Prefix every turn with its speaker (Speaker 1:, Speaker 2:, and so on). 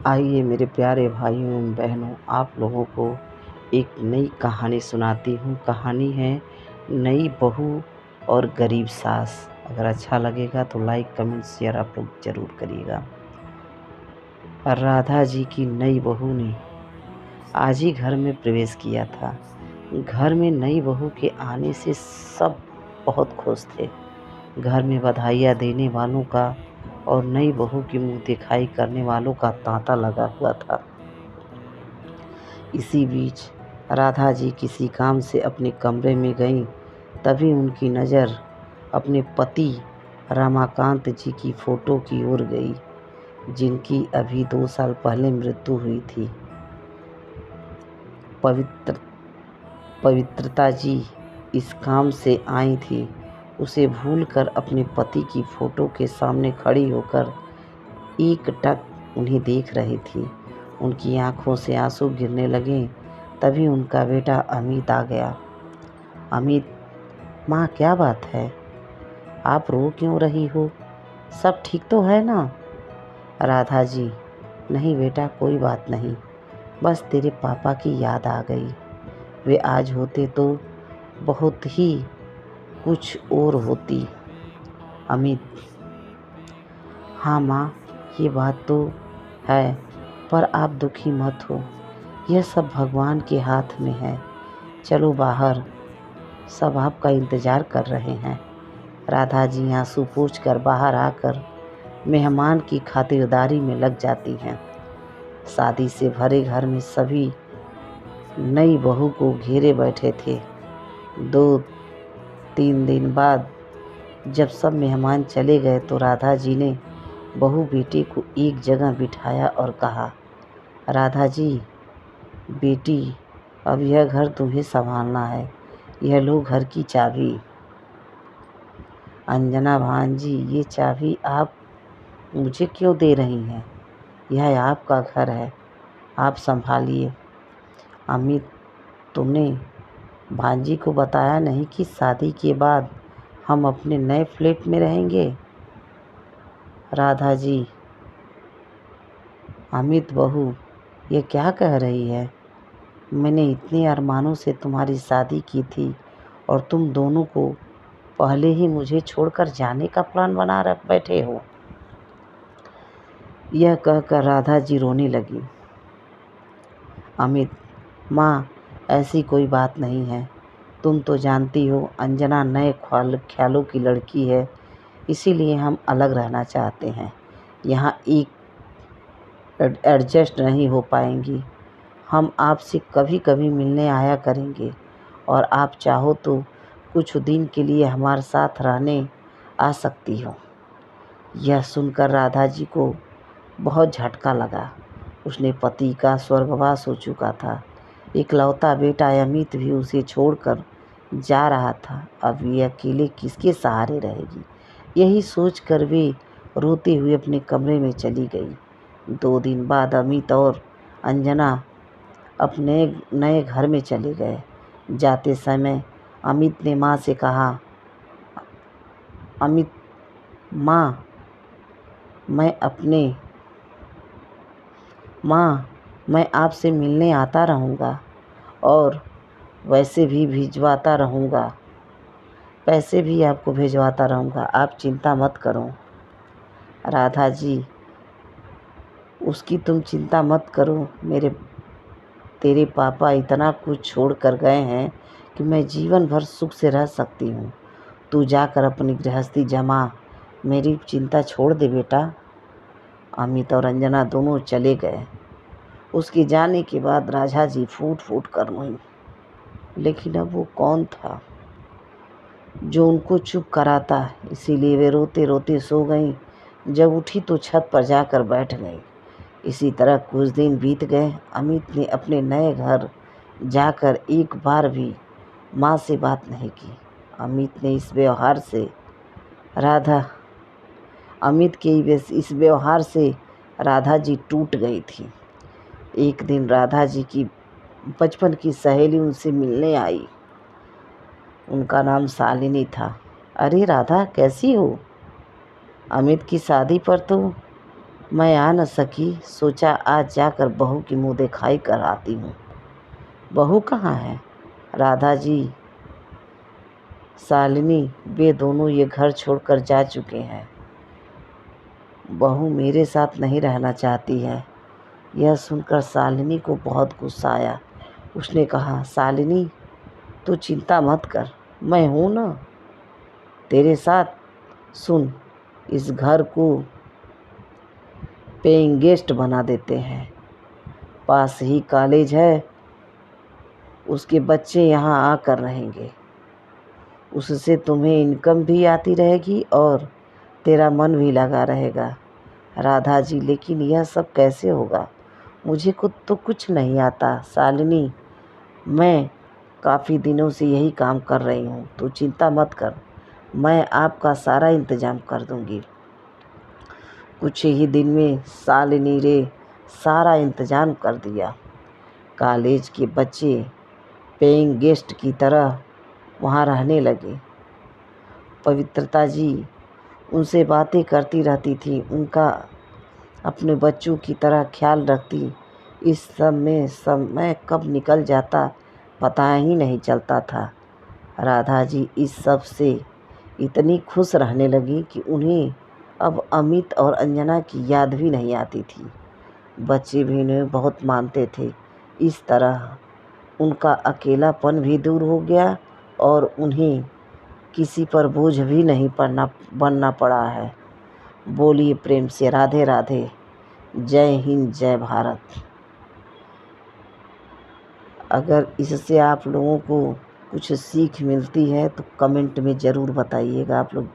Speaker 1: आइए मेरे प्यारे भाइयों एवं बहनों, आप लोगों को एक नई कहानी सुनाती हूँ। कहानी है नई बहू और गरीब सास। अगर अच्छा लगेगा तो लाइक कमेंट शेयर आप लोग ज़रूर करिएगा। राधा जी की नई बहू ने आज ही घर में प्रवेश किया था। घर में नई बहू के आने से सब बहुत खुश थे। घर में बधाइयाँ देने वालों का और नई बहू की मुँह दिखाई करने वालों का तांता लगा हुआ था। इसी बीच राधा जी किसी काम से अपने कमरे में गईं, तभी उनकी नज़र अपने पति रमाकांत जी की फ़ोटो की ओर गई, जिनकी अभी 2 साल पहले मृत्यु हुई थी। पवित्रता जी इस काम से आई थी। उसे भूलकर अपने पति की फ़ोटो के सामने खड़ी होकर एकटक उन्हें देख रही थी। उनकी आंखों से आंसू गिरने लगे। तभी उनका बेटा अमित आ गया। अमित, माँ क्या बात है? आप रो क्यों रही हो? सब ठीक तो है ना? राधा जी, नहीं बेटा, कोई बात नहीं, बस तेरे पापा की याद आ गई। वे आज होते तो बहुत ही कुछ और होती। अमित, हाँ माँ, ये बात तो है, पर आप दुखी मत हो, यह सब भगवान के हाथ में है। चलो बाहर, सब आपका इंतज़ार कर रहे हैं। राधा जी आंसू पोंछकर बाहर आकर मेहमान की खातिरदारी में लग जाती हैं। शादी से भरे घर में सभी नई बहू को घेरे बैठे थे। 2-3 दिन बाद जब सब मेहमान चले गए तो राधा जी ने बहू बेटी को एक जगह बिठाया और कहा, राधा जी बेटी, अब यह घर तुम्हें संभालना है। यह लो घर की चाबी। अंजना भांजी, ये चाबी आप मुझे क्यों दे रही हैं? यह आपका घर है, आप संभालिए। अमित, तुमने भांजी को बताया नहीं कि शादी के बाद हम अपने नए फ्लैट में रहेंगे? राधा जी, अमित बहू, ये क्या कह रही है? मैंने इतने अरमानों से तुम्हारी शादी की थी और तुम दोनों को पहले ही मुझे छोड़कर जाने का प्लान बना बैठे हो। यह कहकर राधा जी रोने लगी। अमित, माँ, ऐसी कोई बात नहीं है। तुम तो जानती हो अंजना नए ख्यालों की लड़की है, इसीलिए हम अलग रहना चाहते हैं। यहाँ एक एडजस्ट नहीं हो पाएंगी। हम आपसे कभी कभी मिलने आया करेंगे और आप चाहो तो कुछ दिन के लिए हमारे साथ रहने आ सकती हो। यह सुनकर राधा जी को बहुत झटका लगा। उसने पति का स्वर्गवास हो चुका था। इकलौता बेटा अमित भी उसे छोड़कर जा रहा था। अब ये अकेले किसके सहारे रहेगी? यही सोचकर वे रोते हुए अपने कमरे में चली गई। 2 दिन बाद अमित और अंजना अपने नए घर में चले गए। जाते समय अमित ने माँ से कहा, अमित, माँ, मैं आपसे मिलने आता रहूँगा और वैसे भी भिजवाता रहूँगा, पैसे भी आपको भिजवाता रहूँगा, आप चिंता मत करो। राधा जी, उसकी तुम चिंता मत करो। तेरे पापा इतना कुछ छोड़ कर गए हैं कि मैं जीवन भर सुख से रह सकती हूँ। तू जाकर अपनी गृहस्थी जमा, मेरी चिंता छोड़ दे बेटा। अमित और अंजना दोनों चले गए। उसके जाने के बाद राधा जी फूट फूट कर रोईं। लेकिन अब वो कौन था जो उनको चुप कराता? इसीलिए वे रोते रोते सो गईं। जब उठी तो छत पर जाकर बैठ गईं। इसी तरह कुछ दिन बीत गए। अमित ने अपने नए घर जाकर एक बार भी माँ से बात नहीं की। अमित के इस व्यवहार से राधा जी टूट गई थी। एक दिन राधा जी की बचपन की सहेली उनसे मिलने आई। उनका नाम शालिनी था। अरे राधा, कैसी हो? अमित की शादी पर तो मैं आ न सकी, सोचा आज जाकर बहू की मुँह दिखाई कर आती हूँ। बहू कहाँ है? राधा जी, शालिनी, वे दोनों ये घर छोड़कर जा चुके हैं। बहू मेरे साथ नहीं रहना चाहती है। यह सुनकर शालिनी को बहुत गुस्सा आया। उसने कहा, शालिनी, तू चिंता मत कर, मैं हूँ ना तेरे साथ। सुन, इस घर को पेइंग गेस्ट बना देते हैं। पास ही कॉलेज है, उसके बच्चे यहाँ आकर रहेंगे। उससे तुम्हें इनकम भी आती रहेगी और तेरा मन भी लगा रहेगा। राधा जी, लेकिन यह सब कैसे होगा? मुझे खुद तो कुछ नहीं आता। शालिनी, मैं काफ़ी दिनों से यही काम कर रही हूँ, तू चिंता मत कर, मैं आपका सारा इंतज़ाम कर दूँगी। कुछ ही दिन में शालिनी ने सारा इंतज़ाम कर दिया। कॉलेज के बच्चे पेइंग गेस्ट की तरह वहाँ रहने लगे। पवित्रता जी उनसे बातें करती रहती थी, उनका अपने बच्चों की तरह ख्याल रखती। इस सब में समय कब निकल जाता पता ही नहीं चलता था। राधा जी इस सब से इतनी खुश रहने लगी कि उन्हें अब अमित और अंजना की याद भी नहीं आती थी। बच्चे भी उन्हें बहुत मानते थे। इस तरह उनका अकेलापन भी दूर हो गया और उन्हें किसी पर बोझ भी नहीं बनना पड़ा है। बोलिए प्रेम से राधे राधे। जय हिंद, जय भारत। अगर इससे आप लोगों को कुछ सीख मिलती है तो कमेंट में ज़रूर बताइएगा। आप लोग